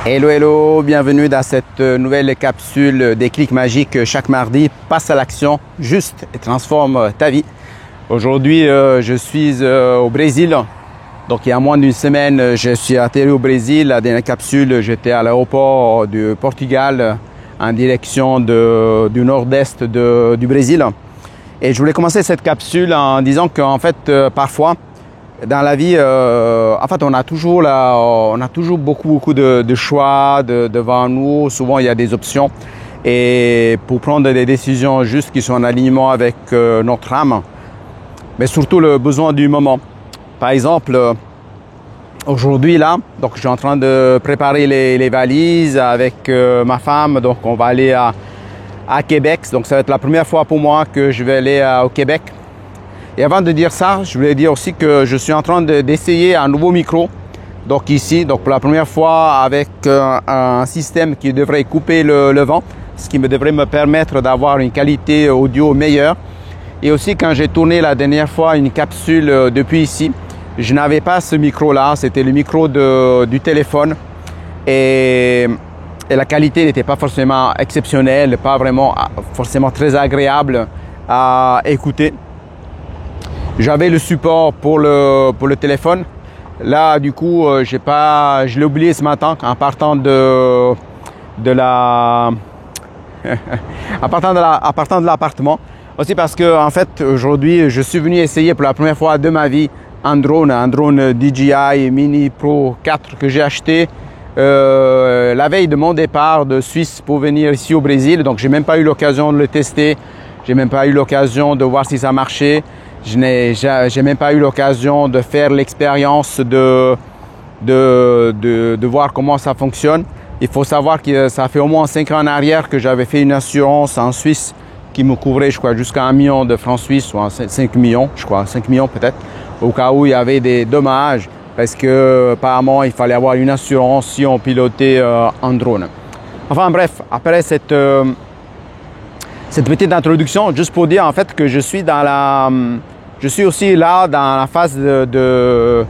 Hello, hello, bienvenue dans cette nouvelle capsule Déclic Magique chaque mardi. Passe à l'action, juste et transforme ta vie. Aujourd'hui, je suis au Brésil. Donc, il y a moins d'une semaine, je suis atterri au Brésil. La dernière capsule, j'étais à l'aéroport du Portugal en direction du nord-est du Brésil. Et je voulais commencer cette capsule en disant qu'en fait, parfois, dans la vie, en fait, on a toujours beaucoup de choix devant nous. Souvent, il y a des options. Et pour prendre des décisions justes qui sont en alignement avec notre âme, mais surtout le besoin du moment. Par exemple, aujourd'hui, là, donc je suis en train de préparer les valises avec ma femme. Donc, on va aller à Québec. Donc, ça va être la première fois pour moi que je vais aller au Québec. Et avant de dire ça, je voulais dire aussi que je suis en train d'essayer un nouveau micro. Donc ici, donc pour la première fois avec un système qui devrait couper le vent, ce qui devrait me permettre d'avoir une qualité audio meilleure. Et aussi quand j'ai tourné la dernière fois une capsule depuis ici, je n'avais pas ce micro-là, c'était le micro du téléphone. Et la qualité n'était pas forcément exceptionnelle, pas vraiment forcément très agréable à écouter. J'avais le support pour le téléphone. Là, du coup, je l'ai oublié ce matin en partant de l'appartement. Aussi parce que, en fait, aujourd'hui, je suis venu essayer pour la première fois de ma vie un drone DJI Mini Pro 4 que j'ai acheté la veille de mon départ de Suisse pour venir ici au Brésil. Donc, j'ai même pas eu l'occasion de le tester. J'ai même pas eu l'occasion de voir si ça marchait. J'ai même pas eu l'occasion de faire l'expérience de voir comment ça fonctionne. Il faut savoir que ça fait au moins 5 ans en arrière que j'avais fait une assurance en Suisse qui me couvrait, je crois, jusqu'à 1 million de francs suisses ou 5 millions, je crois, 5 millions peut-être, au cas où il y avait des dommages parce que apparemment il fallait avoir une assurance si on pilotait un drone. Enfin bref, après cette petite introduction, juste pour dire en fait que je suis aussi là dans la phase de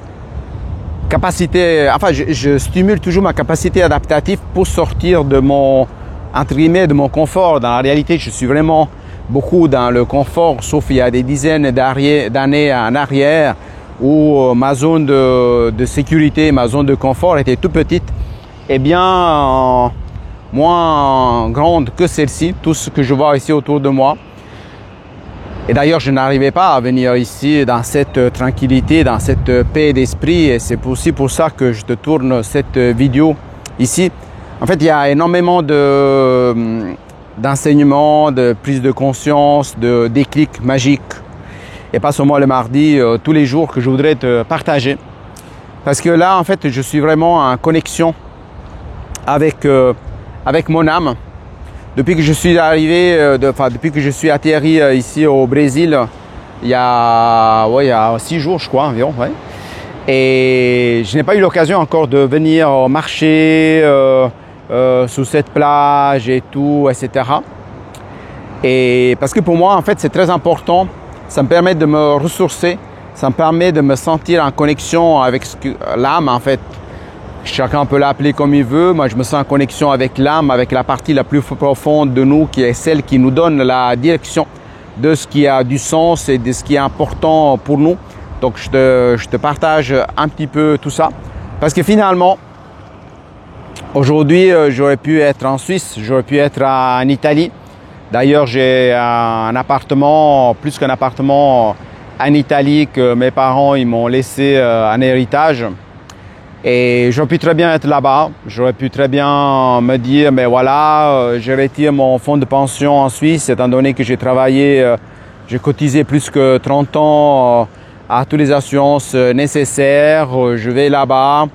capacité, enfin je stimule toujours ma capacité adaptative pour sortir de entre guillemets, de mon confort. Dans la réalité, je suis vraiment beaucoup dans le confort, sauf il y a des dizaines d'années en arrière où ma zone de sécurité, ma zone de confort était tout petite. Eh bien, moins grande que celle-ci, tout ce que je vois ici autour de moi. Et d'ailleurs, je n'arrivais pas à venir ici dans cette tranquillité, dans cette paix d'esprit. Et c'est aussi pour ça que je te tourne cette vidéo ici. En fait, il y a énormément d'enseignements, de prise de conscience, de déclics magiques. Et pas seulement le mardi, tous les jours que je voudrais te partager. Parce que là, en fait, je suis vraiment en connexion avec mon âme. Depuis que je suis depuis que je suis atterri ici au Brésil, il y a 6 jours, je crois, environ. Ouais. Et je n'ai pas eu l'occasion encore de venir marcher sous cette plage et tout, etc. Et parce que pour moi, en fait, c'est très important. Ça me permet de me ressourcer. Ça me permet de me sentir en connexion avec l'âme, en fait. Chacun peut l'appeler comme il veut. Moi, je me sens en connexion avec l'âme, avec la partie la plus profonde de nous, qui est celle qui nous donne la direction de ce qui a du sens et de ce qui est important pour nous. Donc, je te partage un petit peu tout ça. Parce que finalement, aujourd'hui, j'aurais pu être en Suisse, j'aurais pu être en Italie. D'ailleurs, j'ai un appartement, plus qu'un appartement en Italie que mes parents ils m'ont laissé en héritage. Et j'aurais pu très bien être là-bas, j'aurais pu très bien me dire, mais voilà, je retire mon fonds de pension en Suisse, étant donné que j'ai travaillé, j'ai cotisé plus que 30 ans à toutes les assurances nécessaires. Je vais là-bas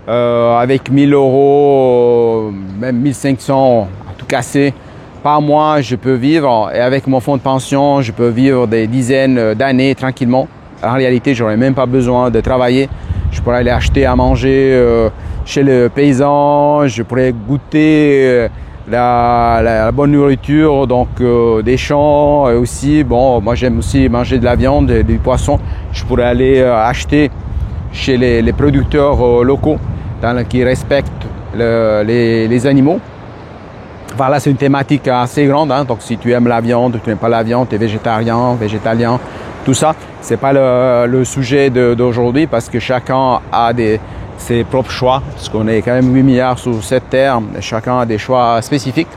avec 1 000 €, même 1 500 à tout casser. Par mois, je peux vivre et avec mon fonds de pension, je peux vivre des dizaines d'années tranquillement. En réalité, j'aurais même pas besoin de travailler. Je pourrais aller acheter à manger chez le paysan, je pourrais goûter la bonne nourriture, donc des champs et aussi, bon, moi j'aime aussi manger de la viande et du poisson. Je pourrais aller acheter chez les producteurs locaux qui respectent les animaux. Enfin là, c'est une thématique assez grande, hein. Donc si tu aimes la viande, tu n'aimes pas la viande, tu es végétarien, végétalien, tout ça, c'est pas le sujet d'aujourd'hui parce que chacun a ses propres choix, parce qu'on est quand même 8 milliards sur cette terre, chacun a des choix spécifiques.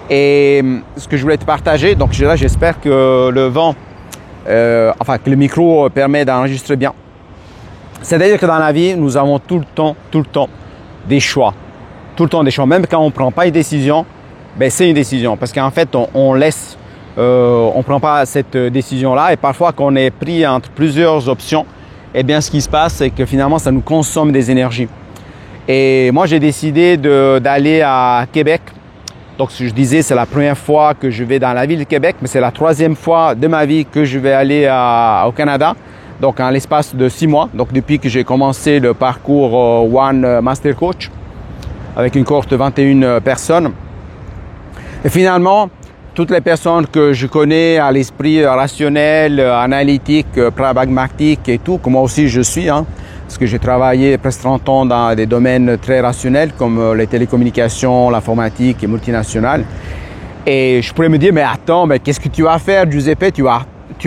Et ce que je voulais te partager, donc là, j'espère que le vent, que le micro permet d'enregistrer bien. C'est-à-dire que dans la vie, nous avons tout le temps des choix. Tout le temps des choix. Même quand on ne prend pas une décision, ben c'est une décision. Parce qu'en fait, on laisse, on ne prend pas cette décision-là. Et parfois, quand on est pris entre plusieurs options, eh bien, ce qui se passe, c'est que finalement, ça nous consomme des énergies. Et moi, j'ai décidé d'aller à Québec. Donc, je disais, c'est la première fois que je vais dans la ville de Québec, mais c'est la 3e fois de ma vie que je vais aller au Canada. Donc, en l'espace de 6 mois. Donc, depuis que j'ai commencé le parcours One Master Coach avec une cohorte de 21 personnes. Et finalement, toutes les personnes que je connais à l'esprit rationnel, analytique, pragmatique et tout, comme moi aussi je suis, hein, parce que j'ai travaillé presque 30 ans dans des domaines très rationnels comme les télécommunications, l'informatique et multinationales. Et je pourrais me dire, mais attends, mais qu'est-ce que tu vas faire, Giuseppe? Tu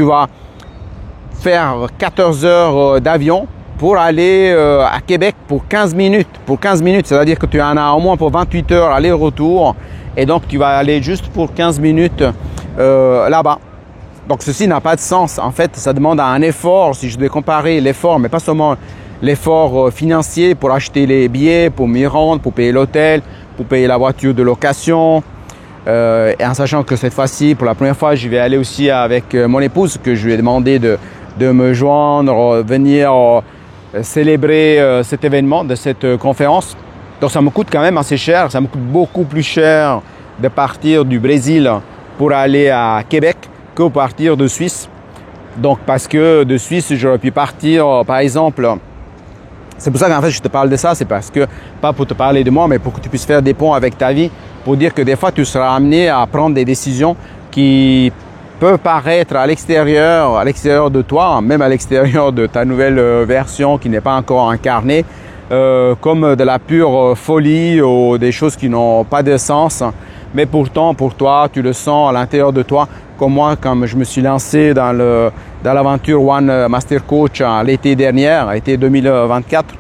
vas faire 14 heures d'avion pour aller à Québec pour 15 minutes. Pour 15 minutes, c'est-à-dire que tu en as au moins pour 28 heures aller-retour. Et donc, tu vas aller juste pour 15 minutes là-bas. Donc, ceci n'a pas de sens. En fait, ça demande un effort, si je devais comparer l'effort, mais pas seulement l'effort financier pour acheter les billets, pour m'y rendre, pour payer l'hôtel, pour payer la voiture de location. Et en sachant que cette fois-ci, pour la première fois, je vais aller aussi avec mon épouse, que je lui ai demandé de me joindre, venir célébrer cet événement, de cette conférence. Donc ça me coûte quand même assez cher, ça me coûte beaucoup plus cher de partir du Brésil pour aller à Québec que partir de Suisse. Donc parce que de Suisse, j'aurais pu partir par exemple, c'est pour ça qu'en fait je te parle de ça, c'est parce que, pas pour te parler de moi, mais pour que tu puisses faire des ponts avec ta vie, pour dire que des fois tu seras amené à prendre des décisions qui peuvent paraître à l'extérieur de toi, même à l'extérieur de ta nouvelle version qui n'est pas encore incarnée, comme de la pure folie ou des choses qui n'ont pas de sens. Mais pourtant, pour toi, tu le sens à l'intérieur de toi, comme moi, quand je me suis lancé dans l'aventure One Master Coach l'été dernier, l'été 2024.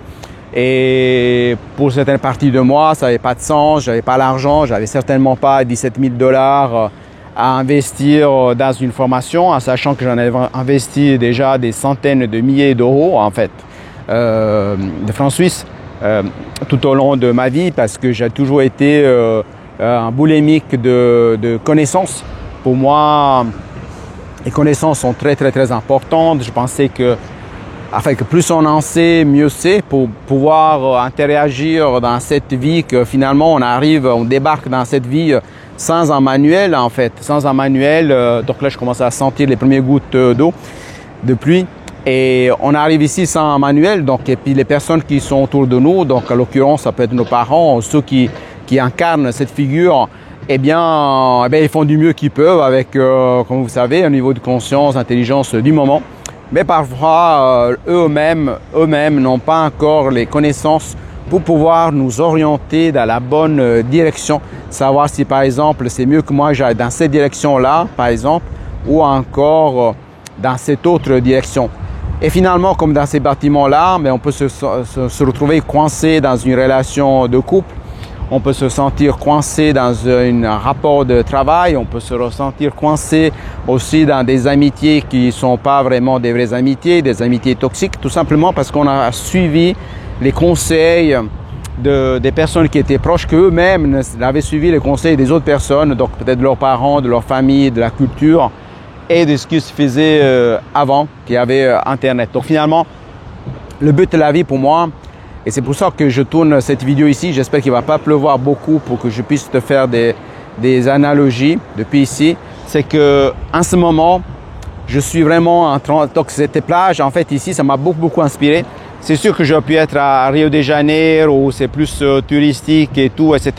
Et pour certaines parties de moi, ça n'avait pas de sens, j'avais pas l'argent, j'avais certainement pas 17 000 $ à investir dans une formation, en sachant que j'en avais investi déjà des centaines de milliers d'euros, en fait, de francs suisses, tout au long de ma vie, parce que j'ai toujours été un boulimique de connaissances. Pour moi, les connaissances sont très importantes. Je pensais que plus on en sait, mieux c'est pour pouvoir interagir dans cette vie, que finalement on débarque dans cette vie sans un manuel en fait, sans un manuel. Donc là je commence à sentir les premières gouttes d'eau, de pluie, et on arrive ici sans un manuel. Donc et puis les personnes qui sont autour de nous, donc à l'occurrence ça peut être nos parents, ceux qui incarnent cette figure, eh bien ils font du mieux qu'ils peuvent avec, comme vous savez, un niveau de conscience, d'intelligence du moment. Mais parfois, eux-mêmes n'ont pas encore les connaissances pour pouvoir nous orienter dans la bonne direction. Savoir si, par exemple, c'est mieux que moi j'aille dans cette direction-là, par exemple, ou encore dans cette autre direction. Et finalement, comme dans ces bâtiments-là, mais on peut se retrouver coincé dans une relation de couple. On peut se sentir coincé dans un rapport de travail, on peut se ressentir coincé aussi dans des amitiés qui ne sont pas vraiment des vraies amitiés, des amitiés toxiques, tout simplement parce qu'on a suivi les conseils des personnes qui étaient proches, qu'eux-mêmes avaient suivi les conseils des autres personnes, donc peut-être de leurs parents, de leur famille, de la culture et de ce qui se faisait avant qu'il y avait Internet. Donc finalement, le but de la vie pour moi, et c'est pour ça que je tourne cette vidéo ici. J'espère qu'il ne va pas pleuvoir beaucoup pour que je puisse te faire des analogies depuis ici. C'est que en ce moment, je suis vraiment en train. Donc cette plage, en fait, ici, ça m'a beaucoup inspiré. C'est sûr que j'aurais pu être à Rio de Janeiro où c'est plus touristique et tout, etc.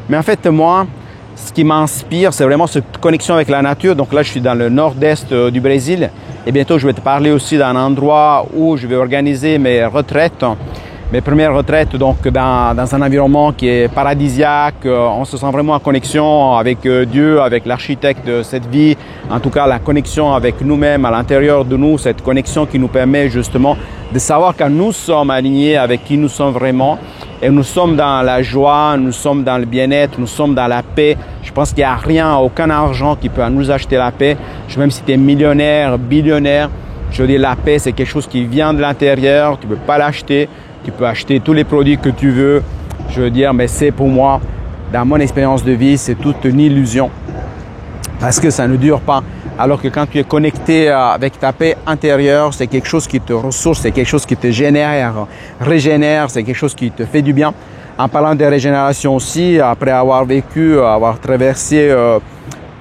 Mais en fait, moi, ce qui m'inspire, c'est vraiment cette connexion avec la nature. Donc là, je suis dans le nord-est du Brésil. Et bientôt, je vais te parler aussi d'un endroit où je vais organiser mes retraites. mes premières retraites donc dans un environnement qui est paradisiaque. On se sent vraiment en connexion avec Dieu, avec l'architecte de cette vie. En tout cas, la connexion avec nous-mêmes, à l'intérieur de nous, cette connexion qui nous permet justement de savoir quand nous sommes alignés avec qui nous sommes vraiment. Et nous sommes dans la joie, nous sommes dans le bien-être, nous sommes dans la paix. Je pense qu'il n'y a rien, aucun argent qui peut nous acheter la paix. Même si tu es millionnaire, billionnaire, je veux dire, la paix, c'est quelque chose qui vient de l'intérieur. Tu ne peux pas l'acheter. Tu peux acheter tous les produits que tu veux. Je veux dire, mais c'est pour moi, dans mon expérience de vie, c'est toute une illusion. Parce que ça ne dure pas. Alors que quand tu es connecté avec ta paix intérieure, c'est quelque chose qui te ressource, c'est quelque chose qui te régénère, c'est quelque chose qui te fait du bien. En parlant de régénération aussi, après avoir vécu, avoir traversé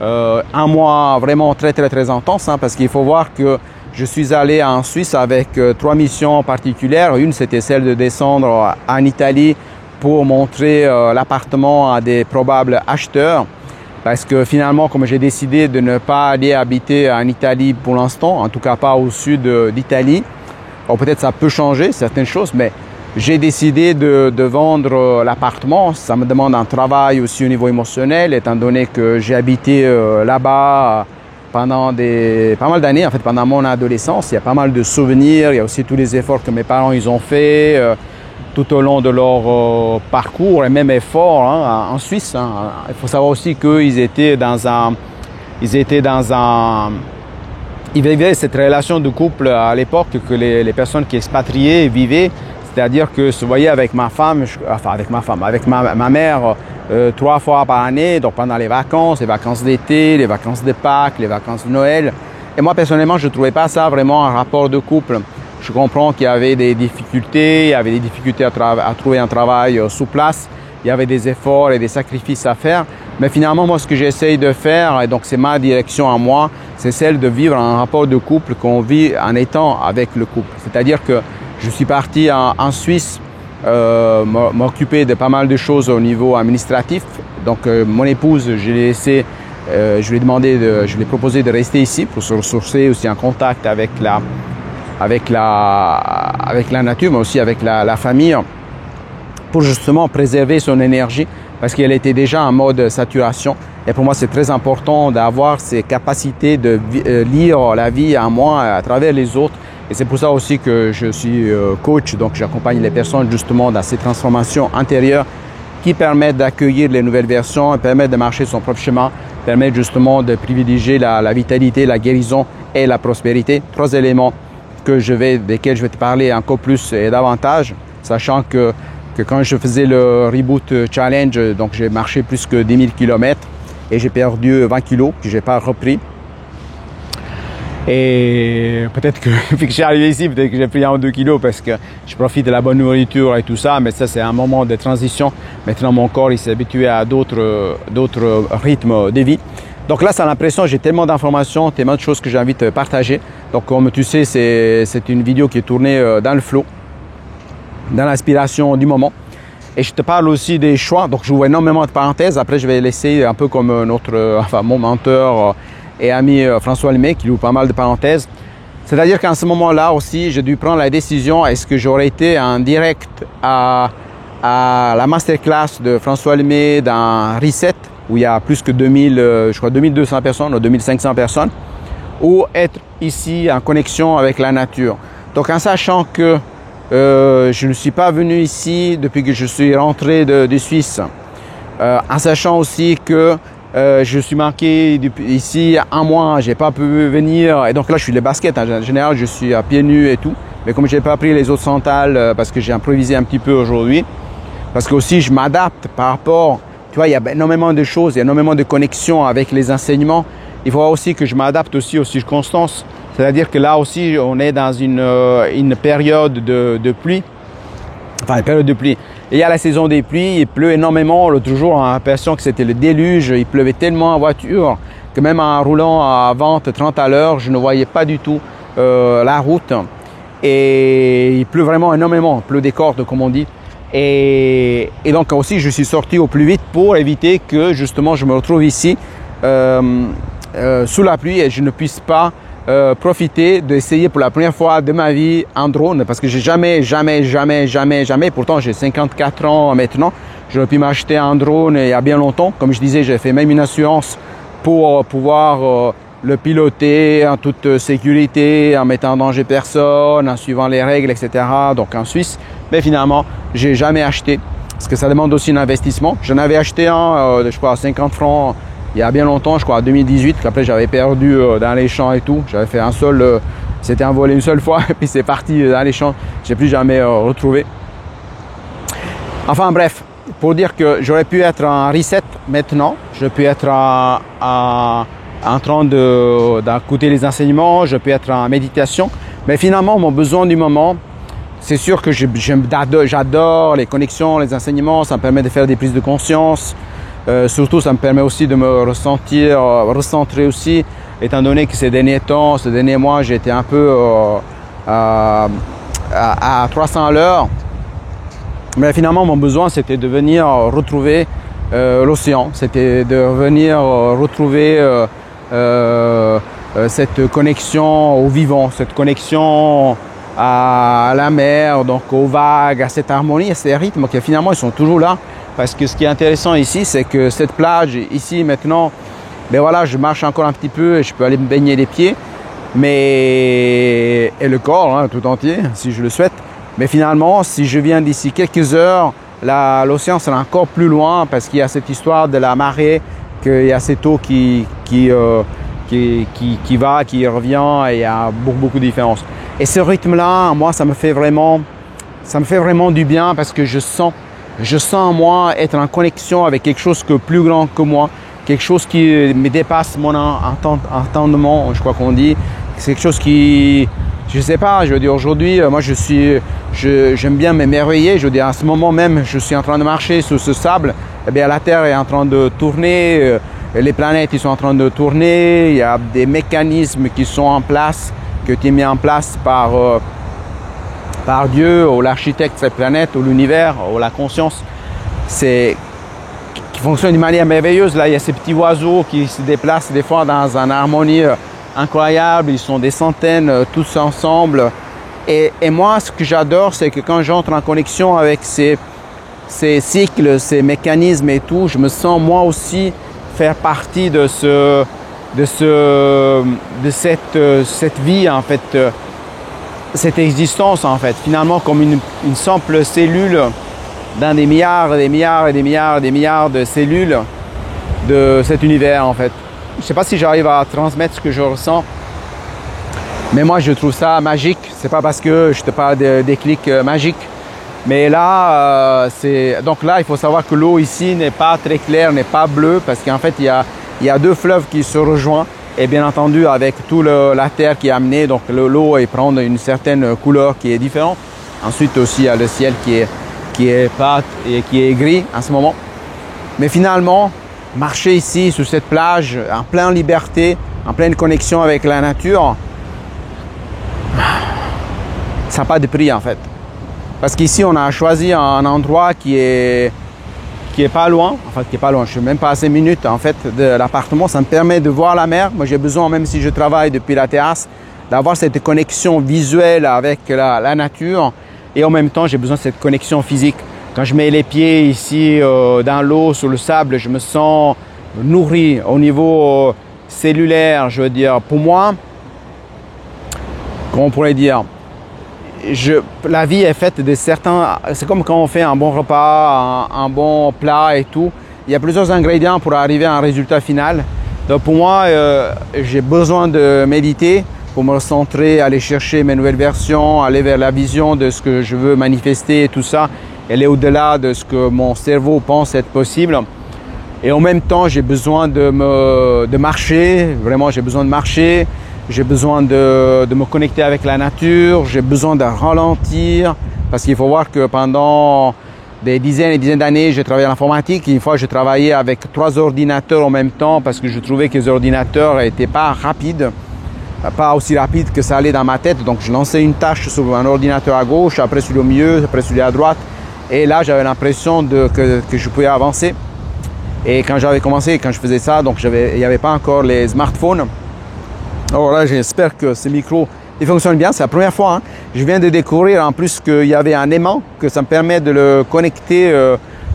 un mois vraiment très intense, parce qu'il faut voir que je suis allé en Suisse avec 3 missions particulières. Une, c'était celle de descendre en Italie pour montrer l'appartement à des probables acheteurs. Parce que finalement, comme j'ai décidé de ne pas aller habiter en Italie pour l'instant, en tout cas pas au sud d'Italie, peut-être ça peut changer certaines choses, mais j'ai décidé de vendre l'appartement. Ça me demande un travail aussi au niveau émotionnel, étant donné que j'ai habité là-bas pendant pas mal d'années, en fait pendant mon adolescence. Il y a pas mal de souvenirs, il y a aussi tous les efforts que mes parents ils ont fait tout au long de leur parcours et même efforts en Suisse. Il faut savoir aussi qu'ils ils vivaient cette relation de couple à l'époque que les personnes qui expatriaient vivaient. C'est-à-dire que se voyait avec ma mère 3 fois par année, donc pendant les vacances d'été, les vacances de Pâques, les vacances de Noël. Et moi, personnellement, je ne trouvais pas ça vraiment un rapport de couple. Je comprends qu'il y avait des difficultés, à trouver un travail sur place. Il y avait des efforts et des sacrifices à faire. Mais finalement, moi, ce que j'essaye de faire, et donc c'est ma direction à moi, c'est celle de vivre un rapport de couple qu'on vit en étant avec le couple. C'est-à-dire que je suis parti en Suisse m'occuper de pas mal de choses au niveau administratif. Donc mon épouse, je lui ai proposé de rester ici pour se ressourcer aussi en contact avec la nature, mais aussi avec la famille, pour justement préserver son énergie, parce qu'elle était déjà en mode saturation. Et pour moi, c'est très important d'avoir ces capacités de lire la vie en moi à travers les autres. Et c'est pour ça aussi que je suis coach, donc j'accompagne les personnes justement dans ces transformations intérieures qui permettent d'accueillir les nouvelles versions, permettent de marcher son propre chemin, permettent justement de privilégier la vitalité, la guérison et la prospérité. 3 éléments desquels je vais te parler encore plus et davantage, sachant que quand je faisais le Reboot Challenge, donc j'ai marché plus que 10 000 km et j'ai perdu 20 kilos que je n'ai pas repris. Et peut-être que depuis que je suis arrivé ici, peut-être que j'ai pris 1 ou 2 kilos parce que je profite de la bonne nourriture et tout ça, mais ça c'est un moment de transition. Maintenant mon corps il s'est habitué à d'autres rythmes de vie. Donc là, c'est l'impression, j'ai tellement d'informations, tellement de choses que j'ai envie de partager. Donc comme tu sais, c'est une vidéo qui est tournée dans le flow, dans l'inspiration du moment. Et je te parle aussi des choix. Donc j'ouvre énormément de parenthèses. Après, je vais laisser un peu comme mon menteur et ami François Lemay qui ouvre pas mal de parenthèses. C'est-à-dire qu'en ce moment-là aussi, j'ai dû prendre la décision, est-ce que j'aurais été en direct à la masterclass de François Lemay dans Reset, où il y a plus que 2200 personnes ou 2500 personnes, ou être ici en connexion avec la nature. Donc en sachant que je ne suis pas venu ici depuis que je suis rentré de Suisse, en sachant aussi que je suis manqué ici 1 mois, j'ai pas pu venir, et donc là je suis les baskets, en général je suis à pieds nus et tout, mais comme j'ai pas pris les autres sandales parce que j'ai improvisé un petit peu aujourd'hui, parce que aussi je m'adapte par rapport, tu vois, il y a énormément de choses, il y a énormément de connexions avec les enseignements. Il faut aussi que je m'adapte aussi aux circonstances. C'est-à-dire que là aussi, on est dans une période de pluie. Enfin, une période de pluie. Et il y a la saison des pluies, il pleut énormément. L'autre jour, on a l'impression que c'était le déluge. Il pleuvait tellement en voiture que même en roulant à 20, 30 à l'heure, je ne voyais pas du tout la route. Et il pleut vraiment énormément. Il pleut des cordes, comme on dit. Et donc aussi, je suis sorti au plus vite pour éviter que justement je me retrouve ici sous la pluie et je ne puisse pas profiter d'essayer pour la première fois de ma vie un drone parce que j'ai jamais, pourtant j'ai 54 ans maintenant, j'aurais pu m'acheter un drone il y a bien longtemps. Comme je disais, j'ai fait même une assurance pour pouvoir le piloter en toute sécurité, en mettant en danger personne, en suivant les règles, etc. Donc en Suisse, mais finalement, j'ai jamais acheté parce que ça demande aussi un investissement. J'en avais acheté un, je crois, à 50 francs il y a bien longtemps, je crois, en 2018. Qu'après, j'avais perdu dans les champs et tout. J'avais fait un seul, c'était envolé une seule fois et puis c'est parti dans les champs. J'ai plus jamais retrouvé. Enfin bref, pour dire que j'aurais pu être en reset maintenant, je peux être en train d'écouter les enseignements, je peux être en méditation, mais finalement mon besoin du moment, c'est sûr que j'adore les connexions, les enseignements, ça me permet de faire des prises de conscience, surtout ça me permet aussi de me recentrer aussi, étant donné que ces derniers mois, j'étais un peu à 300 à l'heure, mais finalement mon besoin c'était de venir retrouver l'océan, c'était de venir retrouver cette connexion au vivant, cette connexion à la mer, donc aux vagues, à cette harmonie, à ces rythmes qui finalement ils sont toujours là. Parce que ce qui est intéressant ici, c'est que cette plage ici maintenant, ben voilà, je marche encore un petit peu et je peux aller me baigner les pieds, et le corps hein, tout entier si je le souhaite. Mais finalement, si je viens d'ici quelques heures, l'océan sera encore plus loin parce qu'il y a cette histoire de la marée, qu'il y a cette eau qui va, qui revient, et il y a beaucoup de différences. Et ce rythme-là, moi, ça me fait vraiment du bien parce que je sens en moi être en connexion avec quelque chose de plus grand que moi, quelque chose qui me dépasse mon entendement, je crois qu'on dit. C'est quelque chose qui, je sais pas, je veux dire aujourd'hui, moi j'aime bien m'émerveiller. Je veux dire, à ce moment même, je suis en train de marcher sur ce sable. Eh bien, la Terre est en train de tourner, les planètes ils sont en train de tourner. Il y a des mécanismes qui sont en place, qui ont été mis en place par Dieu, ou l'architecte de cette planète, ou l'univers, ou la conscience, qui fonctionne d'une manière merveilleuse. Là, il y a ces petits oiseaux qui se déplacent des fois dans une harmonie incroyable. Ils sont des centaines tous ensemble. Et moi, ce que j'adore, c'est que quand j'entre en connexion avec ces cycles, ces mécanismes et tout, je me sens moi aussi faire partie de cette vie en fait, cette existence en fait, finalement comme une simple cellule dans des milliards de cellules de cet univers en fait. Je ne sais pas si j'arrive à transmettre ce que je ressens, mais moi je trouve ça magique. C'est pas parce que je te parle de déclic magique, mais là donc là il faut savoir que l'eau ici n'est pas très claire, n'est pas bleue, parce qu'en fait il y a deux fleuves qui se rejoignent, et bien entendu avec toute la terre qui est amenée, donc l'eau prend une certaine couleur qui est différente. Ensuite aussi il y a le ciel qui est pâte et qui est gris en ce moment. Mais finalement, marcher ici sur cette plage en pleine liberté, en pleine connexion avec la nature, ça n'a pas de prix en fait. Parce qu'ici on a choisi un endroit qui est pas loin, enfin qui est pas loin, je suis même pas à 5 minutes en fait de l'appartement. Ça me permet de voir la mer. Moi j'ai besoin, même si je travaille depuis la terrasse, d'avoir cette connexion visuelle avec la nature, et en même temps j'ai besoin de cette connexion physique. Quand je mets les pieds ici dans l'eau, sur le sable, je me sens nourri au niveau cellulaire. Je veux dire, pour moi, comment on pourrait dire, la vie est faite de certains, c'est comme quand on fait un bon repas, un bon plat et tout. Il y a plusieurs ingrédients pour arriver à un résultat final. Donc pour moi, j'ai besoin de méditer pour me recentrer, aller chercher mes nouvelles versions, aller vers la vision de ce que je veux manifester et tout ça. Elle est au-delà de ce que mon cerveau pense être possible. Et en même temps, j'ai besoin de marcher. Vraiment, j'ai besoin de marcher. J'ai besoin de me connecter avec la nature. J'ai besoin de ralentir. Parce qu'il faut voir que pendant des dizaines et dizaines d'années, j'ai travaillé en informatique. Une fois, j'ai travaillé avec 3 ordinateurs en même temps parce que je trouvais que les ordinateurs n'étaient pas rapides. Pas aussi rapide que ça allait dans ma tête. Donc, je lançais une tâche sur un ordinateur à gauche, après sur le milieu, après celui à droite. Et là, j'avais l'impression que je pouvais avancer. Et quand j'avais commencé, quand je faisais ça, donc il n'y avait pas encore les smartphones. Alors là, j'espère que ce micro il fonctionne bien. C'est la première fois. Hein. Je viens de découvrir en plus qu'il y avait un aimant, que ça me permet de le connecter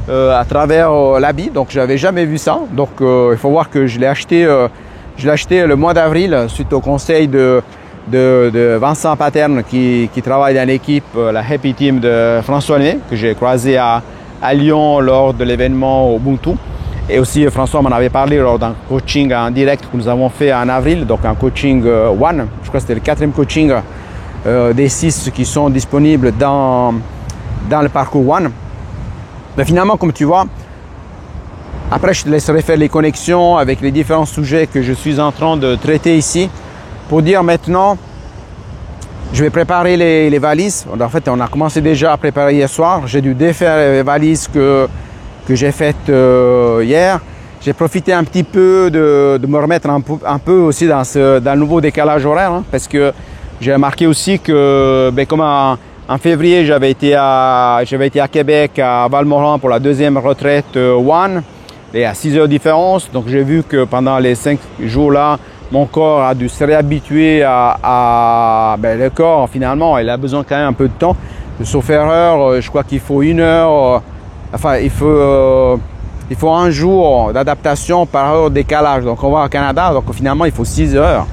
à travers l'habit. Donc, je n'avais jamais vu ça. Donc, il faut voir que je l'ai acheté le mois d'avril suite au conseil de Vincent Paterne qui travaille dans l'équipe, la Happy Team de François Lemay, que j'ai croisé à Lyon lors de l'événement Ubuntu. Et aussi, François m'en avait parlé lors d'un coaching en direct que nous avons fait en avril, donc un coaching One. Je crois que c'était le 4e coaching des 6 qui sont disponibles dans le parcours One. Mais finalement, comme tu vois, après je te laisserai faire les connexions avec les différents sujets que je suis en train de traiter ici pour dire maintenant, je vais préparer les valises. En fait, on a commencé déjà à préparer hier soir. J'ai dû défaire les valises que j'ai faites hier. J'ai profité un petit peu de me remettre un peu aussi dans le nouveau décalage horaire, hein, parce que j'ai remarqué aussi que comme en février, j'avais été à Québec, à Valmorin pour la 2e retraite One, et à 6 heures de différence. Donc j'ai vu que pendant les 5 jours-là, mon corps a dû se réhabituer le corps finalement, il a besoin quand même un peu de temps. Sauf erreur, je crois qu'il faut 1 heure, il faut un jour d'adaptation par heure de décalage. Donc on va au Canada, donc finalement il faut 6 heures.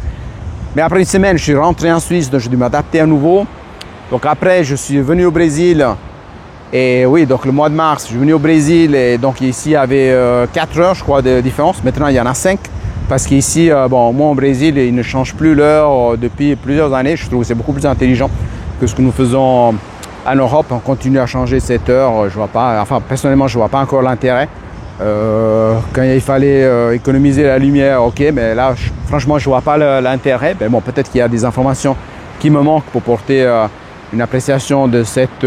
Mais après une semaine, je suis rentré en Suisse, donc j'ai dû m'adapter à nouveau. Donc après, je suis venu au Brésil. Et oui, donc le mois de mars, je suis venu au Brésil et donc ici il y avait 4 heures, je crois, de différence. Maintenant, il y en a 5. Parce qu'ici, moi au Brésil, ils ne changent plus l'heure depuis plusieurs années. Je trouve que c'est beaucoup plus intelligent que ce que nous faisons en Europe. On continue à changer cette heure. Je vois pas, enfin personnellement, je ne vois pas encore l'intérêt. Quand il fallait économiser la lumière, ok, mais là, franchement, je ne vois pas l'intérêt. Mais bon, peut-être qu'il y a des informations qui me manquent pour porter une appréciation de cette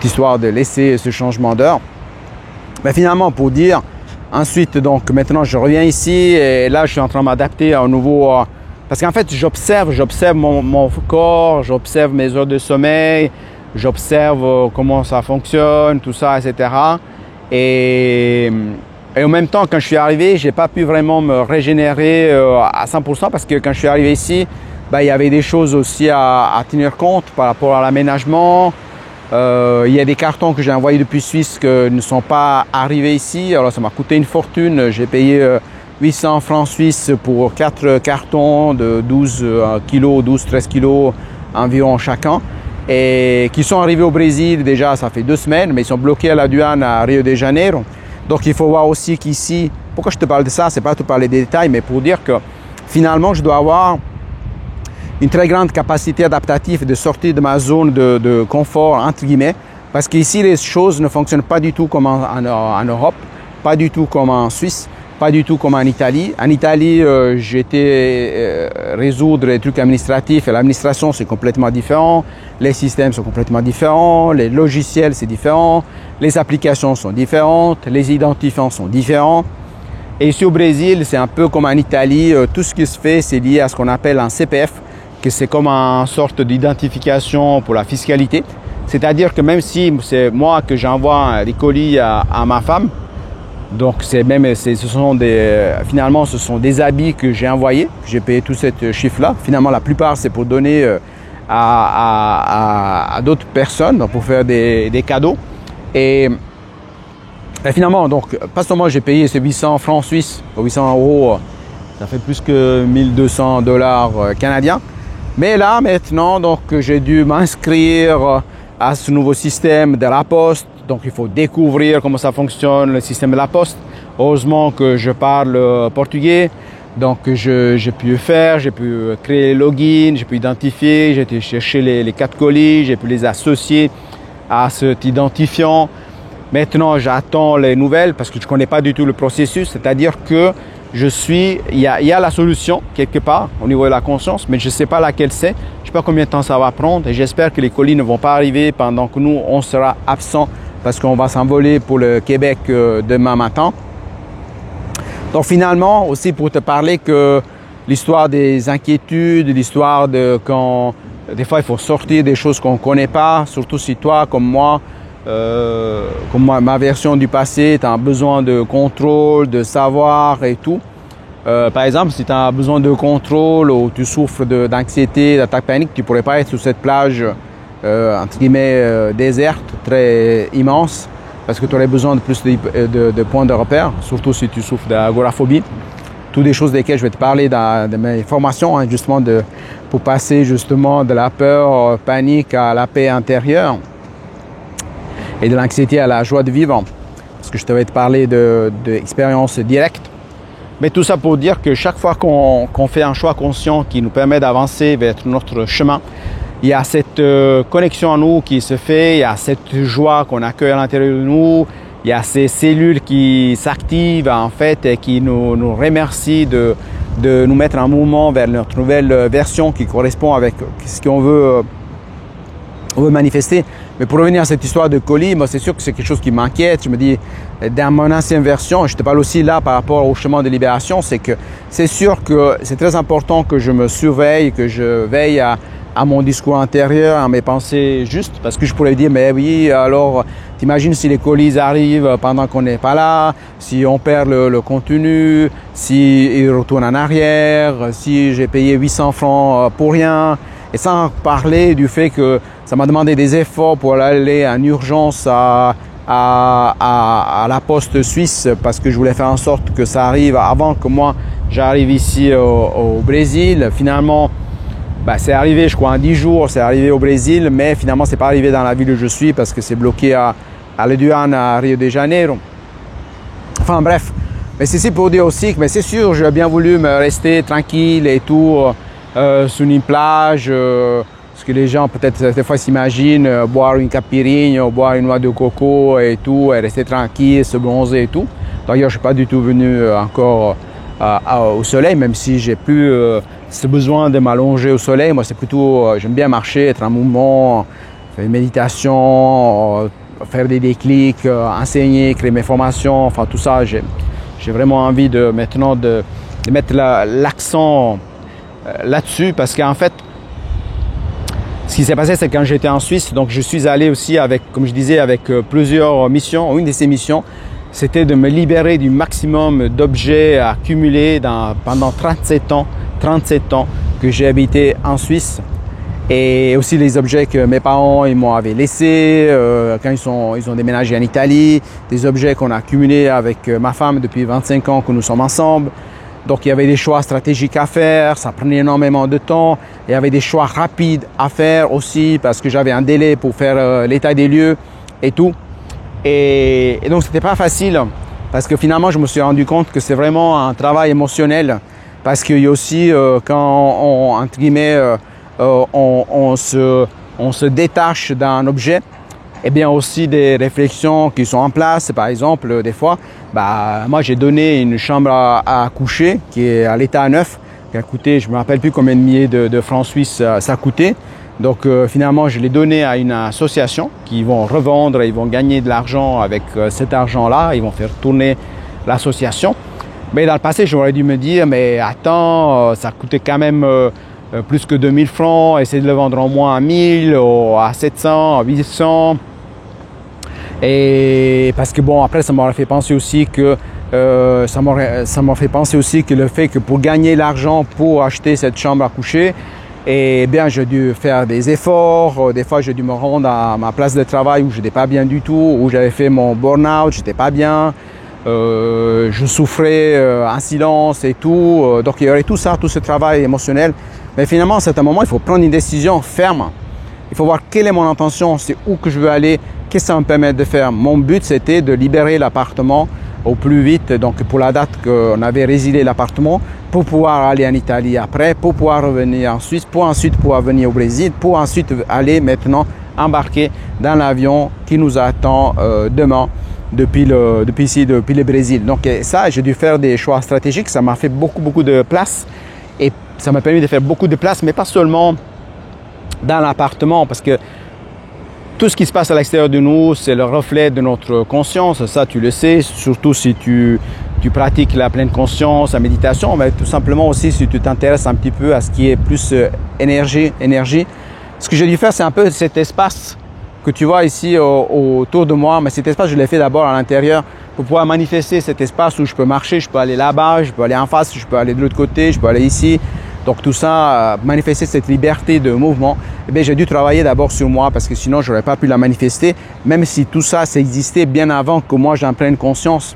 histoire de laisser ce changement d'heure. Mais finalement, pour dire, ensuite, donc maintenant, je reviens ici et là, je suis en train de m'adapter à un nouveau... parce qu'en fait, j'observe mon corps, j'observe mes heures de sommeil, j'observe comment ça fonctionne, tout ça, etc. Et en même temps, quand je suis arrivé, je n'ai pas pu vraiment me régénérer à 100% parce que quand je suis arrivé ici, il y avait des choses aussi à tenir compte par rapport à l'aménagement. Il y a des cartons que j'ai envoyés depuis Suisse qui ne sont pas arrivés ici. Alors ça m'a coûté une fortune. J'ai payé 800 francs suisses pour 4 cartons de 12-13 kilos environ chacun. Et qui sont arrivés au Brésil déjà, ça fait 2 semaines, mais ils sont bloqués à la douane à Rio de Janeiro. Donc il faut voir aussi qu'ici, pourquoi je te parle de ça, c'est pas pour parler des détails, mais pour dire que finalement je dois avoir une très grande capacité adaptative de sortir de ma zone de confort, entre guillemets, parce qu'ici les choses ne fonctionnent pas du tout comme en Europe, pas du tout comme en Suisse, pas du tout comme en Italie. En Italie, j'étais résoudre les trucs administratifs et l'administration c'est complètement différent, les systèmes sont complètement différents, les logiciels c'est différent, les applications sont différentes, les identifiants sont différents. Et ici au Brésil, c'est un peu comme en Italie, tout ce qui se fait c'est lié à ce qu'on appelle un CPF, que c'est comme une sorte d'identification pour la fiscalité. C'est-à-dire que même si c'est moi que j'envoie les colis à ma femme, donc finalement ce sont des habits que j'ai envoyés, j'ai payé tout ce chiffre-là. Finalement la plupart c'est pour donner à d'autres personnes, donc pour faire des cadeaux. Et finalement donc pas seulement j'ai payé ces 800 francs suisses, 800 euros, ça fait plus que 1200 $ canadiens. Mais là maintenant donc j'ai dû m'inscrire à ce nouveau système de la Poste. Donc il faut découvrir comment ça fonctionne le système de la Poste. Heureusement que je parle portugais, donc j'ai pu le faire, j'ai pu créer le login, j'ai pu identifier, j'ai été chercher les 4 colis, j'ai pu les associer à cet identifiant. Maintenant j'attends les nouvelles parce que je ne connais pas du tout le processus, c'est-à-dire que il y a la solution quelque part au niveau de la conscience, mais je ne sais pas laquelle c'est. Je ne sais pas combien de temps ça va prendre et j'espère que les colis ne vont pas arriver pendant que nous on sera absent parce qu'on va s'envoler pour le Québec demain matin. Donc finalement aussi pour te parler que l'histoire des inquiétudes, l'histoire de quand des fois il faut sortir des choses qu'on ne connaît pas, surtout si toi comme moi, ma version du passé, tu as besoin de contrôle, de savoir et tout. Par exemple, si tu as besoin de contrôle ou tu souffres d'anxiété, d'attaque panique, tu ne pourrais pas être sur cette plage entre guillemets déserte, très immense, parce que tu aurais besoin de plus de points de repère, surtout si tu souffres d'agoraphobie. Toutes des choses desquelles je vais te parler dans mes formations, hein, justement pour passer justement de la peur, panique à la paix intérieure et de l'anxiété à la joie de vivre, parce que je te vais te parler d'expériences directes. Mais tout ça pour dire que chaque fois qu'on fait un choix conscient qui nous permet d'avancer vers notre chemin, il y a cette connexion à nous qui se fait, il y a cette joie qu'on accueille à l'intérieur de nous, il y a ces cellules qui s'activent en fait et qui nous remercient de nous mettre en mouvement vers notre nouvelle version qui correspond avec ce qu'on veut manifester. Mais pour revenir à cette histoire de colis, moi c'est sûr que c'est quelque chose qui m'inquiète. Je me dis, dans mon ancienne version, je te parle aussi là par rapport au chemin de libération, c'est que c'est sûr que c'est très important que je me surveille, que je veille à mon discours intérieur, à mes pensées justes, parce que je pourrais dire, mais oui, alors t'imagines si les colis arrivent pendant qu'on n'est pas là, si on perd le contenu, si il retourne en arrière, si j'ai payé 800 francs pour rien, et sans parler du fait que ça m'a demandé des efforts pour aller en urgence à la poste suisse, parce que je voulais faire en sorte que ça arrive avant que moi j'arrive ici au Brésil. Finalement, c'est arrivé, je crois, en 10 jours, c'est arrivé au Brésil, mais finalement, c'est pas arrivé dans la ville où je suis parce que c'est bloqué à la douane à Rio de Janeiro. Enfin bref, mais c'est pour dire aussi que c'est sûr, j'ai bien voulu me rester tranquille et tout sur une plage, parce que les gens peut-être des fois s'imaginent boire une caipirinha, boire une noix de coco et tout, et rester tranquille, se bronzer et tout. D'ailleurs, je suis pas du tout venu encore au soleil, même si j'ai plus ce besoin de m'allonger au soleil. Moi, c'est plutôt, j'aime bien marcher, être en mouvement, faire une méditation, faire des déclics, enseigner, créer mes formations, enfin tout ça. J'ai vraiment envie maintenant de mettre l'accent là-dessus, parce qu'en fait, ce qui s'est passé, c'est que quand j'étais en Suisse, donc je suis allé aussi avec, comme je disais, avec plusieurs missions. Une de ces missions, c'était de me libérer du maximum d'objets accumulés pendant 37 ans que j'ai habité en Suisse, et aussi les objets que mes parents m'avaient laissés quand ils ont déménagé en Italie, des objets qu'on a accumulés avec ma femme depuis 25 ans que nous sommes ensemble. Donc il y avait des choix stratégiques à faire, ça prenait énormément de temps. Il y avait des choix rapides à faire aussi parce que j'avais un délai pour faire l'état des lieux et tout. Et donc c'était pas facile parce que finalement je me suis rendu compte que c'est vraiment un travail émotionnel, parce qu'il y a aussi quand entre guillemets on se détache d'un objet, et bien aussi des réflexions qui sont en place. Par exemple, des fois, moi j'ai donné une chambre à coucher qui est à l'état neuf, qui a coûté, je me rappelle plus combien de milliers de francs suisses ça a coûté. Donc finalement, je l'ai donné à une association qui vont revendre, ils vont gagner de l'argent avec cet argent-là, ils vont faire tourner l'association. Mais dans le passé, j'aurais dû me dire, mais attends, ça coûtait quand même plus que 2000 francs, essayer de le vendre au moins à 1000, à 700, à 800. Et parce que bon, après, ça m'aurait fait penser aussi que ça m'a fait penser aussi que le fait que pour gagner l'argent pour acheter cette chambre à coucher, eh bien, j'ai dû faire des efforts. Des fois, j'ai dû me rendre à ma place de travail où je n'étais pas bien du tout, où j'avais fait mon burn-out, j'étais pas bien. Je souffrais en silence et tout. Donc, il y aurait tout ça, tout ce travail émotionnel. Mais finalement, à certain moment, il faut prendre une décision ferme. Il faut voir quelle est mon intention, c'est où que je veux aller, qu'est-ce que ça me permet de faire. Mon but, c'était de libérer l'appartement au plus vite, donc pour la date qu'on avait résilié l'appartement, pour pouvoir aller en Italie après, pour pouvoir revenir en Suisse, pour ensuite pouvoir venir au Brésil, pour ensuite aller maintenant embarquer dans l'avion qui nous attend demain depuis le Brésil. Donc ça, j'ai dû faire des choix stratégiques, ça m'a fait beaucoup de place, et ça m'a permis de faire beaucoup de place, mais pas seulement dans l'appartement, parce que tout ce qui se passe à l'extérieur de nous, c'est le reflet de notre conscience. Ça, tu le sais, surtout si tu pratiques la pleine conscience, la méditation, mais tout simplement aussi si tu t'intéresses un petit peu à ce qui est plus énergie. Ce que j'ai dû faire, c'est un peu cet espace que tu vois ici autour de moi, mais cet espace, je l'ai fait d'abord à l'intérieur pour pouvoir manifester cet espace où je peux marcher, je peux aller là-bas, je peux aller en face, je peux aller de l'autre côté, je peux aller ici. Donc tout ça, manifester cette liberté de mouvement, eh bien, j'ai dû travailler d'abord sur moi parce que sinon je n'aurais pas pu la manifester, même si tout ça, ça existait bien avant que moi j'en prenne conscience.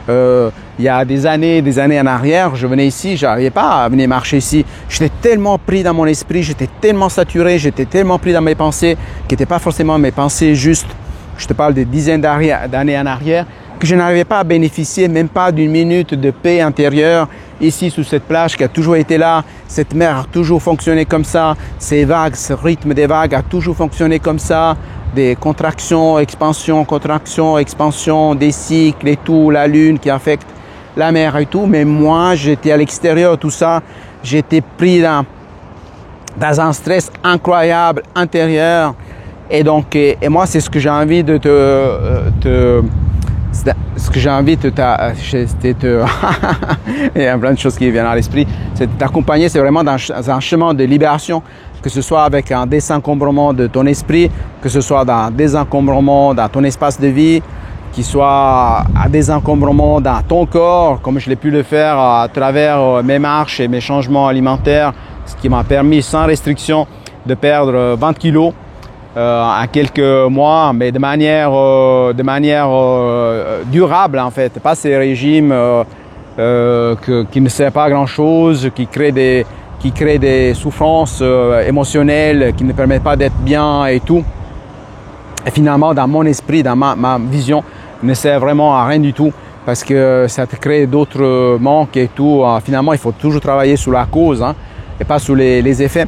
Il y a des années en arrière, je venais ici, je n'arrivais pas à venir marcher ici. J'étais tellement pris dans mon esprit, j'étais tellement saturé, j'étais tellement pris dans mes pensées, qui n'étaient pas forcément mes pensées justes. Je te parle des dizaines d'années en arrière, que je n'arrivais pas à bénéficier même pas d'une minute de paix intérieure ici sous cette plage qui a toujours été là. Cette mer a toujours fonctionné comme ça, ces vagues, ce rythme des vagues a toujours fonctionné comme ça. Des contractions, expansion, des cycles et tout, la lune qui affecte la mer et tout. Mais moi, j'étais à l'extérieur de tout ça. J'étais pris dans un stress incroyable intérieur. Et donc, et moi, c'est ce que j'ai envie de il y a plein de choses qui viennent à l'esprit. C'est t'accompagner, c'est vraiment dans un chemin de libération, que ce soit avec un désencombrement de ton esprit, que ce soit dans un désencombrement dans ton espace de vie, qu'il soit un désencombrement dans ton corps, comme je l'ai pu le faire à travers mes marches et mes changements alimentaires, ce qui m'a permis sans restriction de perdre 20 kilos. En quelques mois, mais de manière durable en fait, pas ces régimes qui ne servent pas à grand chose, qui créent des souffrances émotionnelles, qui ne permettent pas d'être bien et tout. Et finalement, dans mon esprit, dans ma vision, ne sert vraiment à rien du tout parce que ça te crée d'autres manques et tout. Finalement, il faut toujours travailler sur la cause et pas sur les effets.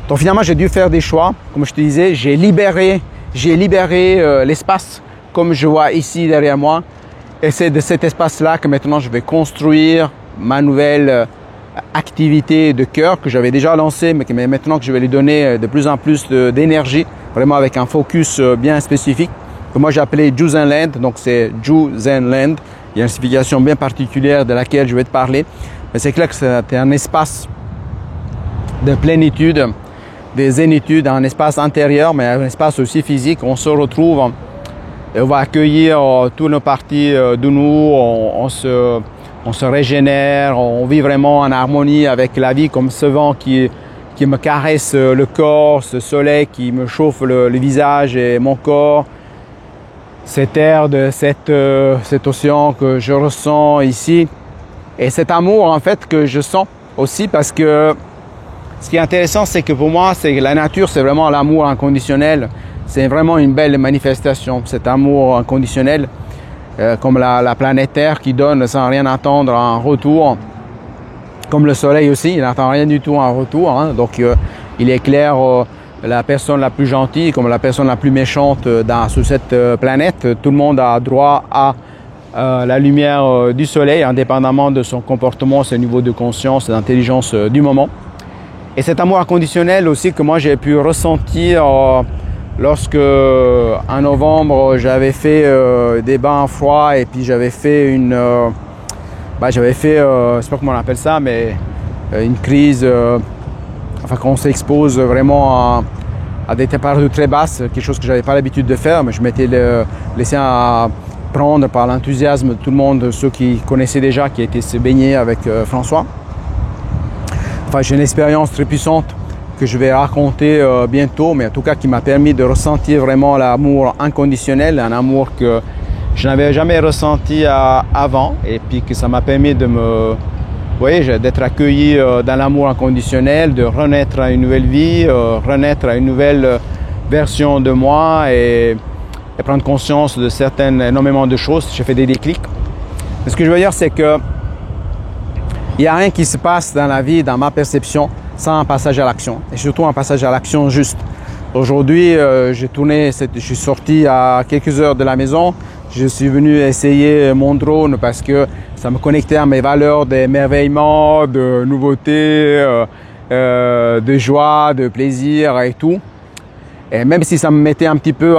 Donc finalement, j'ai dû faire des choix. Comme je te disais, j'ai libéré l'espace comme je vois ici derrière moi. Et c'est de cet espace-là que maintenant je vais construire ma nouvelle activité de cœur que j'avais déjà lancée, mais maintenant que je vais lui donner de plus en plus d'énergie, vraiment avec un focus bien spécifique, que moi j'ai appelé Ju Zen Land. Donc c'est Ju Zen Land. Il y a une signification bien particulière de laquelle je vais te parler. Mais c'est clair que c'est un espace de plénitude, des zénitudes, un espace intérieur, mais un espace aussi physique. On se retrouve et on va accueillir toutes nos parties de nous, on se régénère, on vit vraiment en harmonie avec la vie, comme ce vent qui me caresse le corps, ce soleil qui me chauffe le visage et mon corps, cet air de cet océan que je ressens ici, et cet amour en fait que je sens aussi, parce que ce qui est intéressant, c'est que pour moi, c'est que la nature, c'est vraiment l'amour inconditionnel. C'est vraiment une belle manifestation, cet amour inconditionnel, comme la planète Terre qui donne sans rien attendre en retour. Comme le soleil aussi, il n'attend rien du tout en retour. Donc, il éclaire la personne la plus gentille comme la personne la plus méchante sur cette planète. Tout le monde a droit à la lumière du soleil, indépendamment de son comportement, son niveau de conscience et d'intelligence du moment. Et cet amour inconditionnel aussi que moi j'ai pu ressentir lorsque en novembre j'avais fait des bains froids et puis j'avais fait je sais pas comment on appelle ça, mais une crise, enfin qu'on s'expose vraiment à des températures très basses, quelque chose que j'avais pas l'habitude de faire, mais je m'étais laissé prendre par l'enthousiasme de tout le monde, ceux qui connaissaient déjà, qui étaient se baigner avec François. Enfin, j'ai une expérience très puissante que je vais raconter bientôt, mais en tout cas qui m'a permis de ressentir vraiment l'amour inconditionnel, un amour que je n'avais jamais ressenti avant, et puis que ça m'a permis d'être accueilli dans l'amour inconditionnel, de renaître à une nouvelle vie, renaître à une nouvelle version de moi et prendre conscience de énormément de choses. J'ai fait des déclics. Mais ce que je veux dire, c'est que il n'y a rien qui se passe dans la vie, dans ma perception, sans un passage à l'action. Et surtout un passage à l'action juste. Aujourd'hui, je suis sorti à quelques heures de la maison. Je suis venu essayer mon drone parce que ça me connectait à mes valeurs d'émerveillement, de nouveauté, de joie, de plaisir et tout. Et même si ça me mettait un petit peu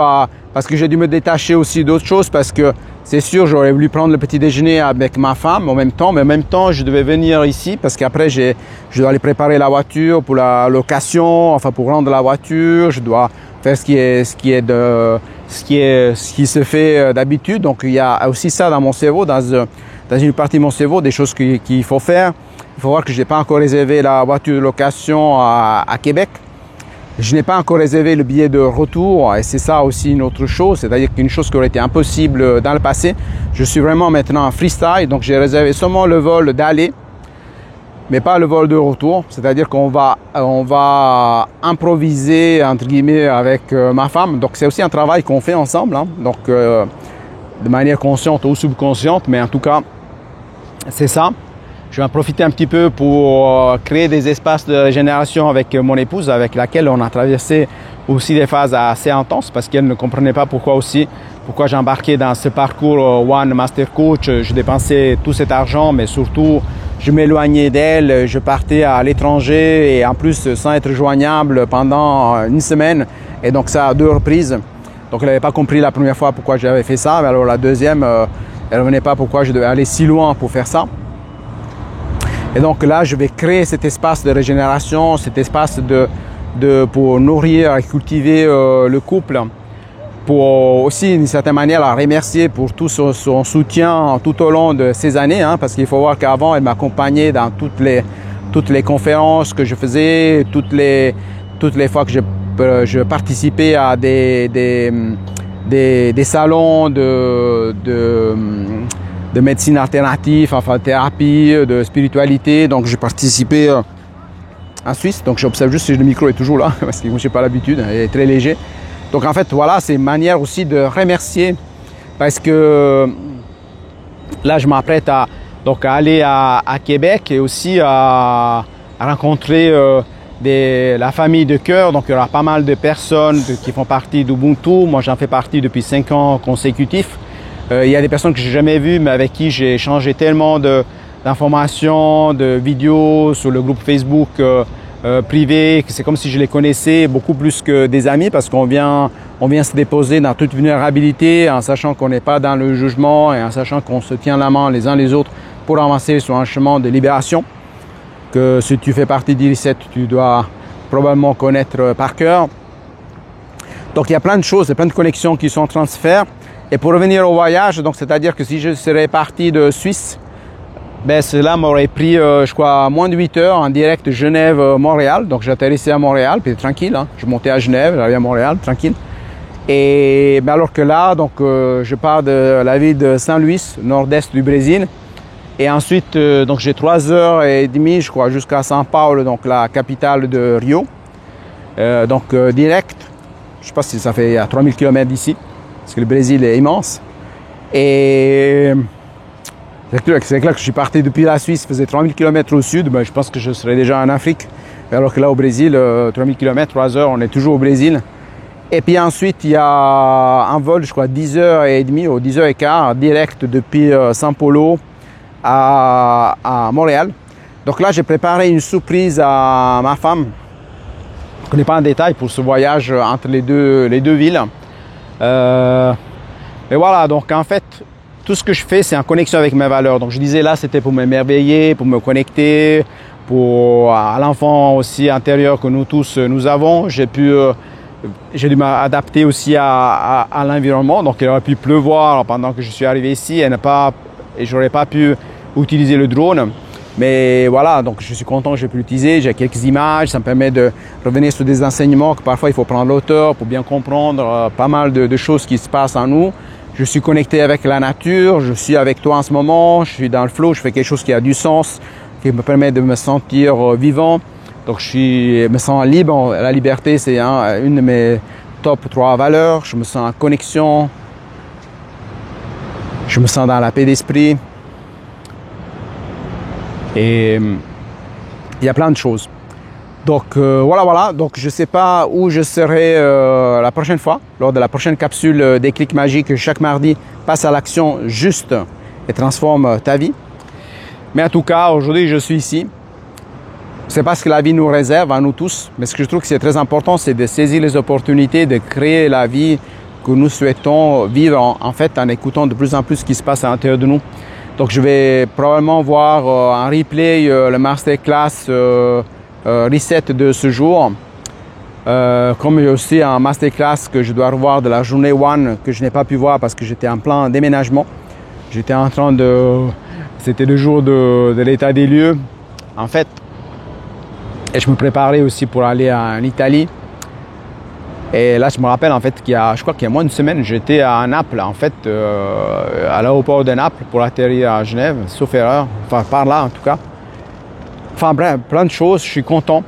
parce que j'ai dû me détacher aussi d'autres choses, parce que c'est sûr, j'aurais voulu prendre le petit déjeuner avec ma femme en même temps, mais en même temps, je devais venir ici parce qu'après, je dois aller préparer la voiture pour la location, enfin pour rendre la voiture, je dois faire ce qui est ce qui se fait d'habitude. Donc il y a aussi ça dans mon cerveau, dans une partie de mon cerveau, des choses qu'il faut faire. Il faut voir que je n'ai pas encore réservé la voiture de location à Québec. Je n'ai pas encore réservé le billet de retour et c'est ça aussi une autre chose, c'est-à-dire qu'une chose qui aurait été impossible dans le passé. Je suis vraiment maintenant en freestyle, donc j'ai réservé seulement le vol d'aller, mais pas le vol de retour. C'est-à-dire qu'on va improviser entre guillemets avec ma femme. Donc c'est aussi un travail qu'on fait ensemble, hein. Donc de manière consciente ou subconsciente, mais en tout cas c'est ça. Je vais en profiter un petit peu pour créer des espaces de régénération avec mon épouse, avec laquelle on a traversé aussi des phases assez intenses parce qu'elle ne comprenait pas pourquoi j'ai embarqué dans ce parcours One Master Coach. Je dépensais tout cet argent, mais surtout je m'éloignais d'elle, je partais à l'étranger et en plus sans être joignable pendant une semaine, et donc ça à 2 reprises. Donc elle n'avait pas compris la première fois pourquoi j'avais fait ça, mais alors la deuxième, elle ne revenait pas pourquoi je devais aller si loin pour faire ça. Et donc là, je vais créer cet espace de régénération, cet espace pour nourrir et cultiver le couple, pour aussi d'une certaine manière la remercier pour tout son soutien tout au long de ces années, hein, parce qu'il faut voir qu'avant, elle m'accompagnait dans toutes les conférences que je faisais, toutes les fois que je participais à des salons de médecine alternative, enfin thérapie, de spiritualité. Donc j'ai participé en Suisse, donc j'observe juste si le micro est toujours là, parce que moi je n'ai pas l'habitude, il est très léger. Donc en fait voilà, c'est une manière aussi de remercier, parce que là je m'apprête à aller à Québec et aussi à rencontrer la famille de cœur. Donc il y aura pas mal de personnes qui font partie d'Ubuntu. Moi j'en fais partie depuis 5 ans consécutifs. Il y a des personnes que j'ai jamais vues, mais avec qui j'ai échangé tellement d'informations, de vidéos sur le groupe Facebook privé, que c'est comme si je les connaissais beaucoup plus que des amis, parce qu'on vient se déposer dans toute vulnérabilité, en sachant qu'on n'est pas dans le jugement et en sachant qu'on se tient la main les uns les autres pour avancer sur un chemin de libération, que si tu fais partie d'I-Reset, tu dois probablement connaître par cœur. Donc il y a plein de choses, plein de connexions qui sont en train de se faire. Et pour revenir au voyage, donc c'est-à-dire que si je serais parti de Suisse, ben cela m'aurait pris, je crois, moins de 8 heures en direct Genève-Montréal. Donc j'atterrissais à Montréal, puis tranquille, hein. Je montais à Genève, j'arrivais à Montréal, tranquille. Et ben alors que là, donc je pars de la ville de Saint-Louis, nord-est du Brésil, et ensuite donc j'ai 3h30, je crois, jusqu'à São Paulo, donc la capitale de Rio. Donc direct, je sais pas si ça fait à 3000 km d'ici, parce que le Brésil est immense. Et c'est clair que je suis parti depuis la Suisse, faisait 3000 km au sud, ben je pense que je serais déjà en Afrique. Alors que là au Brésil, 3000 km, 3 heures, on est toujours au Brésil. Et puis ensuite, il y a un vol, je crois, 10h30 ou 10h15, direct depuis São Paulo à Montréal. Donc là, j'ai préparé une surprise à ma femme. Je ne connais pas en détail pour ce voyage entre les deux villes. Et voilà, donc en fait, tout ce que je fais, c'est en connexion avec mes valeurs. Donc je disais là, c'était pour m'émerveiller, pour me connecter, à l'enfant aussi intérieur que nous tous nous avons. J'ai dû m'adapter aussi à l'environnement. Donc il aurait pu pleuvoir pendant que je suis arrivé ici et j'aurais pas pu utiliser le drone. Mais voilà, donc je suis content que j'ai pu l'utiliser. J'ai quelques images, ça me permet de revenir sur des enseignements que parfois il faut prendre l'auteur pour bien comprendre pas mal de choses qui se passent en nous. Je suis connecté avec la nature, je suis avec toi en ce moment, je suis dans le flow, je fais quelque chose qui a du sens, qui me permet de me sentir vivant. Donc je me sens libre. La liberté, c'est une de mes top 3 valeurs. Je me sens en connexion. Je me sens dans la paix d'esprit. Et il y a plein de choses. Donc voilà. Donc je ne sais pas où je serai la prochaine fois, lors de la prochaine capsule Déclic Magique. Chaque mardi, passe à l'action juste et transforme ta vie. Mais en tout cas, aujourd'hui, je suis ici. C'est pas ce que la vie nous réserve à nous tous, mais ce que je trouve que c'est très important, c'est de saisir les opportunités, de créer la vie que nous souhaitons vivre en fait, en écoutant de plus en plus ce qui se passe à l'intérieur de nous. Donc je vais probablement voir en replay le masterclass Reset de ce jour. Comme aussi un masterclass que je dois revoir de la journée 1 que je n'ai pas pu voir parce que j'étais en plein déménagement. J'étais en train de... C'était le jour de l'état des lieux, en fait. Et je me préparais aussi pour aller en Italie. Et là, je me rappelle en fait je crois qu'il y a moins d'une semaine, j'étais à Naples, en fait, à l'aéroport de Naples pour atterrir à Genève, sauf erreur, enfin par là en tout cas. Enfin bref, plein de choses, je suis content.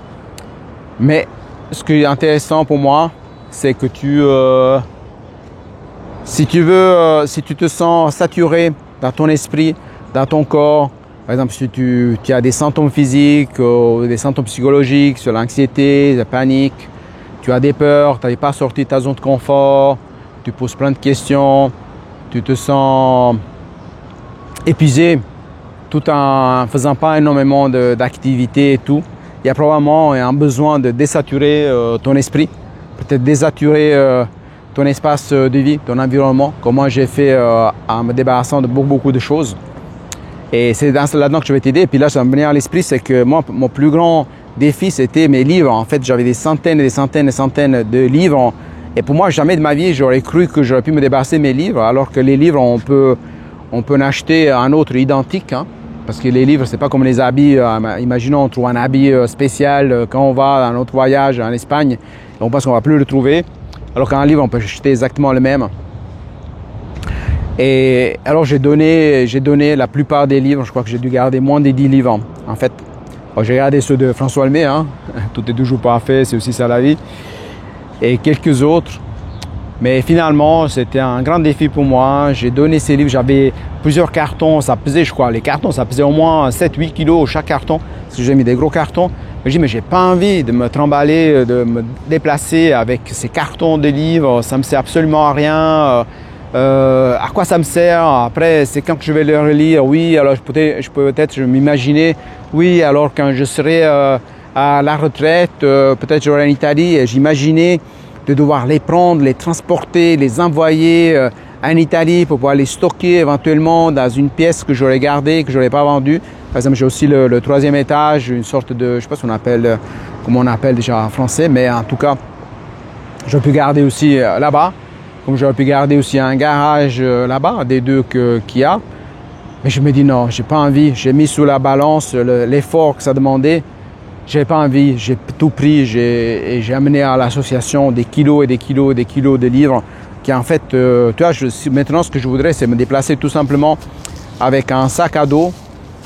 Mais ce qui est intéressant pour moi, c'est que si tu te sens saturé dans ton esprit, dans ton corps, par exemple si tu as des symptômes physiques ou des symptômes psychologiques sur l'anxiété, la panique, tu as des peurs, tu n'arrives pas à sortir de ta zone de confort, tu poses plein de questions, tu te sens épuisé tout en faisant pas énormément d'activités et tout. Il y a probablement un besoin de désaturer ton esprit, peut-être désaturer ton espace de vie, ton environnement, comme moi j'ai fait en me débarrassant de beaucoup de choses. Et c'est là-dedans que je vais t'aider. Et puis là, ça va me venir à l'esprit, c'est que moi, mon plus grand défi, c'était mes livres. En fait, j'avais des centaines et des centaines et des centaines de livres. Et pour moi, jamais de ma vie, j'aurais cru que j'aurais pu me débarrasser de mes livres, alors que les livres, on peut en acheter un autre identique, hein. Parce que les livres, c'est pas comme les habits. Imaginons, on trouve un habit spécial quand on va dans notre voyage en Espagne, et on pense qu'on va plus le trouver. Alors qu'un livre, on peut acheter exactement le même. Et alors, j'ai donné la plupart des livres. Je crois que j'ai dû garder moins de 10 livres, en fait. J'ai gardé ceux de François Lemay, hein. Tout est toujours parfait, c'est aussi ça la vie. Et quelques autres. Mais finalement, c'était un grand défi pour moi. J'ai donné ces livres, j'avais plusieurs cartons, ça pesait, je crois, les cartons, ça pesait au moins 7-8 kilos chaque carton, parce que j'ai mis des gros cartons. Je dis, mais j'ai pas envie de me trimballer, de me déplacer avec ces cartons de livres, ça me sert absolument à rien. À quoi ça me sert? Après, c'est quand que je vais le relire? Oui, alors je peux peut-être m'imaginer, oui, alors quand je serai à la retraite, peut-être j'aurai en Italie, et j'imaginais de devoir les prendre, les transporter, les envoyer en Italie pour pouvoir les stocker éventuellement dans une pièce que j'aurais gardée, que j'aurais pas vendue. Par exemple, j'ai aussi le 3e étage, une sorte de, je sais pas ce qu'on appelle, comment on appelle déjà en français, mais en tout cas, j'aurais pu garder aussi là-bas, comme j'aurais pu garder aussi un garage là-bas, des deux qu'il y a. Mais je me dis non, j'ai pas envie. J'ai mis sous la balance l'effort que ça demandait. J'ai pas envie, j'ai tout pris et j'ai amené à l'association des kilos et des kilos et des kilos de livres qui en fait, tu vois, maintenant ce que je voudrais c'est me déplacer tout simplement avec un sac à dos,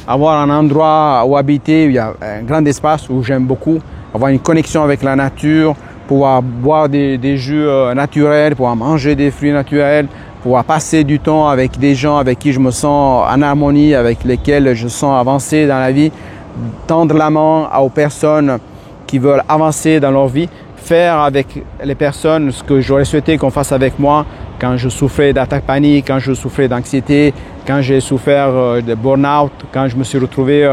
avoir un endroit où habiter, où il y a un grand espace où j'aime beaucoup, avoir une connexion avec la nature, pouvoir boire des jus naturels, pouvoir manger des fruits naturels, pouvoir passer du temps avec des gens avec qui je me sens en harmonie, avec lesquels je sens avancer dans la vie, tendre la main aux personnes qui veulent avancer dans leur vie, faire avec les personnes ce que j'aurais souhaité qu'on fasse avec moi quand je souffrais d'attaque panique, quand je souffrais d'anxiété, quand j'ai souffert de burn-out, quand je me suis retrouvé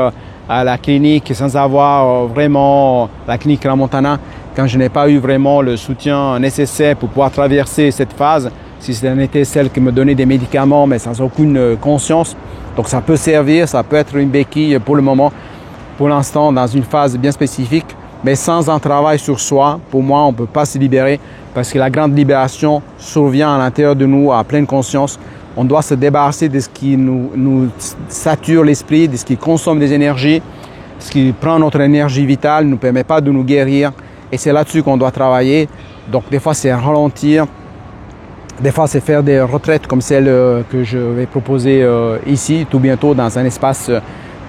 à la clinique sans avoir vraiment la clinique Crans-Montana, quand je n'ai pas eu vraiment le soutien nécessaire pour pouvoir traverser cette phase, si ce n'était celle qui me donnait des médicaments mais sans aucune conscience. Donc ça peut servir, ça peut être une béquille pour le moment, pour l'instant dans une phase bien spécifique, mais sans un travail sur soi, pour moi on ne peut pas se libérer parce que la grande libération survient à l'intérieur de nous à pleine conscience. On doit se débarrasser de ce qui nous sature l'esprit, de ce qui consomme des énergies, ce qui prend notre énergie vitale, ne nous permet pas de nous guérir. Et c'est là-dessus qu'on doit travailler. Donc des fois c'est ralentir, des fois c'est faire des retraites comme celle que je vais proposer ici, tout bientôt dans un espace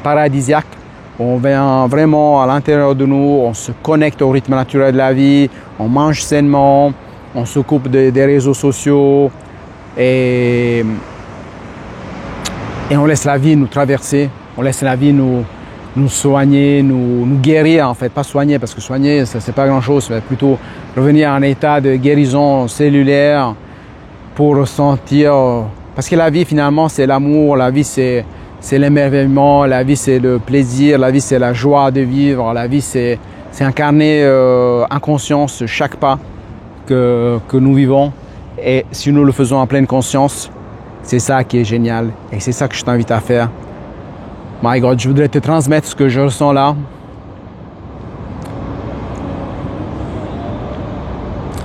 paradisiaque. On vient vraiment à l'intérieur de nous, on se connecte au rythme naturel de la vie, on mange sainement, on se coupe des réseaux sociaux et on laisse la vie nous traverser, on laisse la vie nous soigner, nous guérir en fait, pas soigner parce que soigner ça c'est pas grand chose, mais plutôt revenir à un état de guérison cellulaire pour ressentir, parce que la vie finalement c'est l'amour, la vie c'est l'émerveillement, la vie c'est le plaisir, la vie c'est la joie de vivre, la vie c'est incarner en conscience chaque pas que nous vivons. Et si nous le faisons en pleine conscience, c'est ça qui est génial et c'est ça que je t'invite à faire. My God, je voudrais te transmettre ce que je ressens là.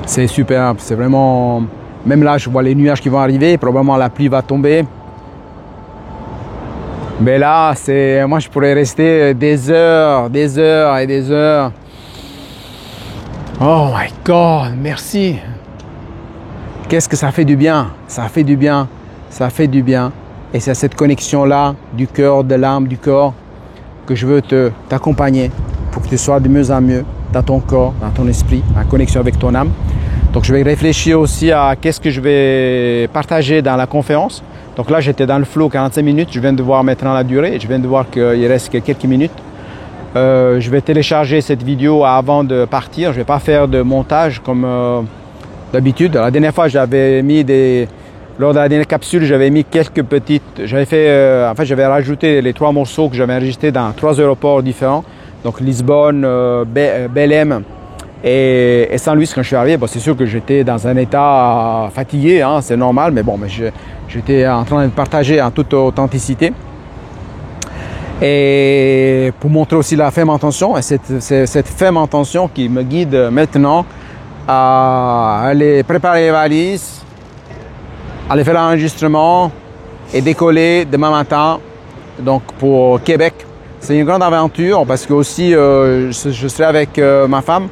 C'est superbe, c'est vraiment... Même là, je vois les nuages qui vont arriver, probablement la pluie va tomber. Mais là, moi, je pourrais rester des heures et des heures. Oh my God, merci. Qu'est-ce que ça fait du bien, ça fait du bien, ça fait du bien. Et c'est cette connexion-là du cœur, de l'âme, du corps que je veux t'accompagner pour que tu sois de mieux en mieux dans ton corps, dans ton esprit, en connexion avec ton âme. Donc je vais réfléchir aussi à qu'est-ce que je vais partager dans la conférence. Donc là, j'étais dans le flow 45 minutes. Je viens de voir maintenant la durée. Je viens de voir qu'il reste quelques minutes. Je vais télécharger cette vidéo avant de partir. Je ne vais pas faire de montage comme d'habitude. La dernière fois, lors de la dernière capsule, j'avais mis quelques petites... j'avais rajouté les 3 morceaux que j'avais enregistrés dans 3 aéroports différents. Donc Lisbonne, Belém et Saint-Louis quand je suis arrivé. Bon, c'est sûr que j'étais dans un état fatigué, hein, c'est normal, mais bon, j'étais en train de partager en toute authenticité. Et pour montrer aussi la ferme intention, et cette ferme intention qui me guide maintenant à aller préparer les valises, aller faire l'enregistrement et décoller demain matin donc pour Québec. C'est une grande aventure parce que aussi je serai avec ma femme.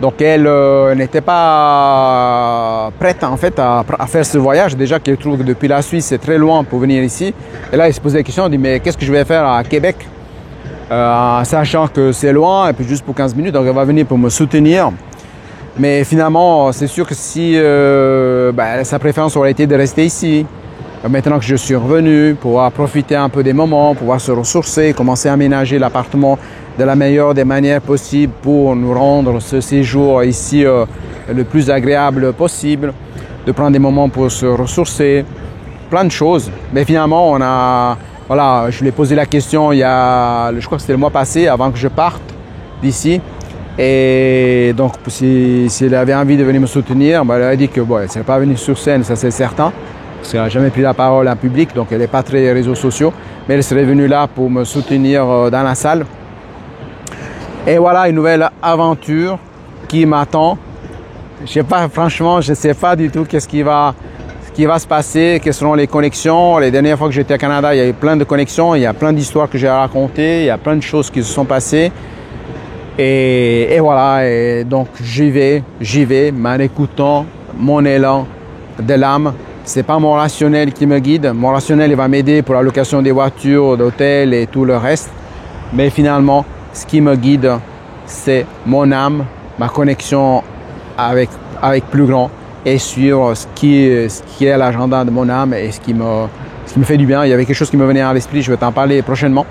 Donc elle n'était pas prête en fait à faire ce voyage. Déjà qu'elle trouve que depuis la Suisse c'est très loin pour venir ici. Et là elle se posait la question, elle dit mais qu'est-ce que je vais faire à Québec sachant que c'est loin et puis juste pour 15 minutes. Donc elle va venir pour me soutenir. Mais finalement c'est sûr que si sa préférence aurait été de rester ici. Maintenant que je suis revenu, pouvoir profiter un peu des moments, pouvoir se ressourcer, commencer à aménager l'appartement de la meilleure des manières possibles pour nous rendre ce séjour ici le plus agréable possible, de prendre des moments pour se ressourcer, plein de choses. Mais finalement, je lui ai posé la question je crois que c'était le mois passé, avant que je parte d'ici. Et donc, si elle avait envie de venir me soutenir, elle a dit que elle ne serait pas venue sur scène, ça c'est certain. Parce qu'elle n'a jamais pris la parole en public, donc elle n'est pas très réseaux sociaux. Mais elle serait venue là pour me soutenir dans la salle. Et voilà une nouvelle aventure qui m'attend. Franchement, je ne sais pas du tout ce qui va se passer, quelles seront les connexions. Les dernières fois que j'étais au Canada, il y a eu plein de connexions, il y a plein d'histoires que j'ai à raconter, il y a plein de choses qui se sont passées. Et voilà, et donc j'y vais, en écoutant mon élan de l'âme. C'est pas mon rationnel qui me guide. Mon rationnel, il va m'aider pour la location des voitures, d'hôtels et tout le reste. Mais finalement, ce qui me guide, c'est mon âme, ma connexion avec plus grand et sur ce qui est l'agenda de mon âme et ce qui me fait du bien. Il y avait quelque chose qui me venait à l'esprit, je vais t'en parler prochainement.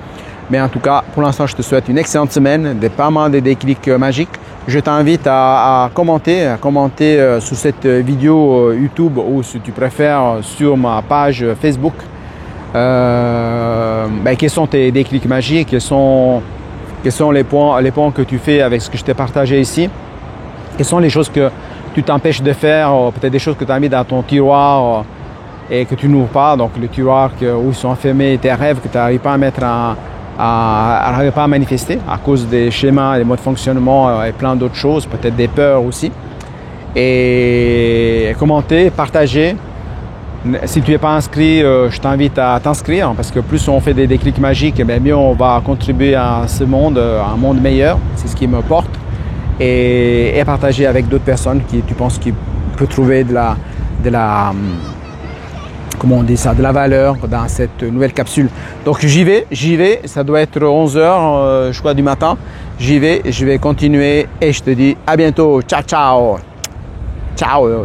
Mais en tout cas, pour l'instant, je te souhaite une excellente semaine, pas mal de déclics magiques. Je t'invite à commenter sous cette vidéo YouTube ou si tu préfères sur ma page Facebook. Quels sont tes déclics magiques, quels sont les points que tu fais avec ce que je t'ai partagé ici. Quelles sont les choses que tu t'empêches de faire, peut-être des choses que tu as mis dans ton tiroir et que tu n'ouvres pas. Donc le tiroir où ils sont enfermés tes rêves que tu n'arrives pas à mettre pas à manifester à cause des schémas, des modes de fonctionnement et plein d'autres choses, peut-être des peurs aussi. Et commenter, partager. Si tu n'es pas inscrit, je t'invite à t'inscrire parce que plus on fait des déclics magiques, mieux on va contribuer à ce monde, à un monde meilleur. C'est ce qui me porte. Et partager avec d'autres personnes qui tu penses qu'ils peuvent trouver de la comment on dit ça, de la valeur dans cette nouvelle capsule. Donc j'y vais, ça doit être 11h, je crois, du matin. J'y vais, je vais continuer et je te dis à bientôt. Ciao.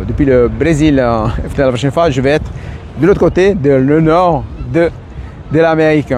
Depuis le Brésil, la prochaine fois, je vais être de l'autre côté, le nord de l'Amérique.